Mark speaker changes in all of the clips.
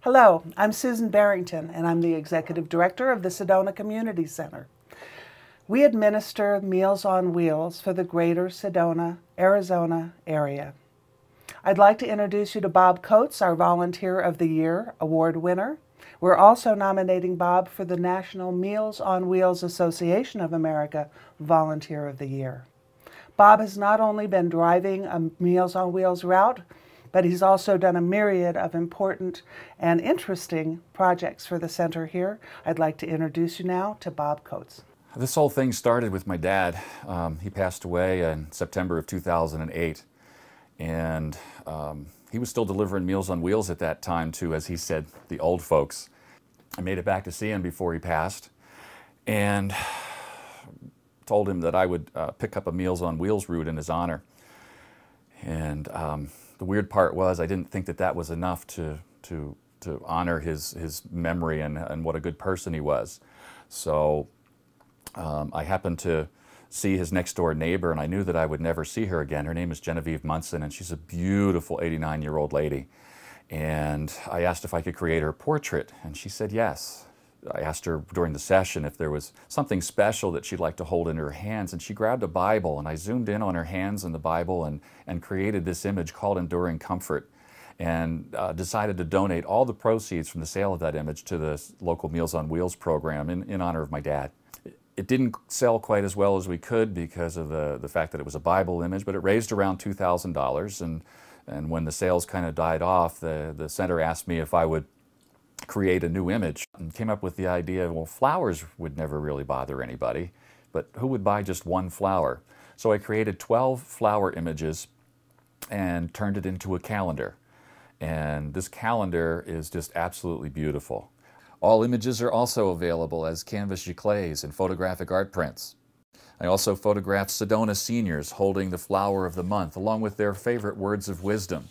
Speaker 1: Hello, I'm Susan Barrington, and I'm the Executive Director of the Sedona Community Center. We administer Meals on Wheels for the greater Sedona, Arizona area. I'd like to introduce you to Bob Coates, our Volunteer of the Year award winner. We're also nominating Bob for the National Meals on Wheels Association of America Volunteer of the Year. Bob has not only been driving a Meals on Wheels route, but he's also done a myriad of important and interesting projects for the center here. I'd like to introduce you now to Bob Coates.
Speaker 2: This whole thing started with my dad. He passed away in September of 2008. And he was still delivering Meals on Wheels at that time to, as he said, the old folks. I made it back to see him before he passed and told him that I would pick up a Meals on Wheels route in his honor. And the weird part was I didn't think that that was enough to honor his memory and what a good person he was. So I happened to see his next door neighbor, and I knew that I would never see her again. Her name is Genevieve Munson, and she's a beautiful 89-year-old lady. And I asked if I could create her portrait, and she said yes. I asked her during the session if there was something special that she'd like to hold in her hands, and she grabbed a Bible, and I zoomed in on her hands and the Bible and created this image called Enduring Comfort, and decided to donate all the proceeds from the sale of that image to the local Meals on Wheels program in honor of my dad. It didn't sell quite as well as we could because of the fact that it was a Bible image, but it raised around $2,000, and when the sales kind of died off, the center asked me if I would create a new image and came up with the idea, well, flowers would never really bother anybody, but who would buy just one flower? So I created 12 flower images and turned it into a calendar. And this calendar is just absolutely beautiful. All images are also available as canvas giclées and photographic art prints. I also photographed Sedona seniors holding the flower of the month along with their favorite words of wisdom,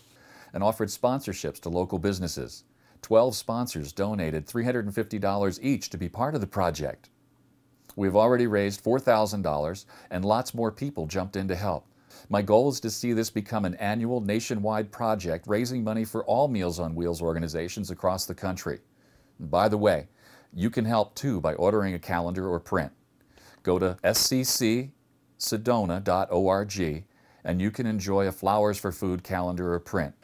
Speaker 2: and offered sponsorships to local businesses. 12 sponsors donated $350 each to be part of the project. We've already raised $4,000 and lots more people jumped in to help. My goal is to see this become an annual nationwide project raising money for all Meals on Wheels organizations across the country. And by the way, you can help too by ordering a calendar or print. Go to sccsedona.org and you can enjoy a Flowers for Food calendar or print.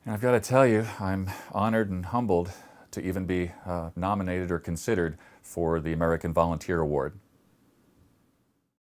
Speaker 2: And I've got to tell you, I'm honored and humbled to even be nominated or considered for the American Volunteer Award.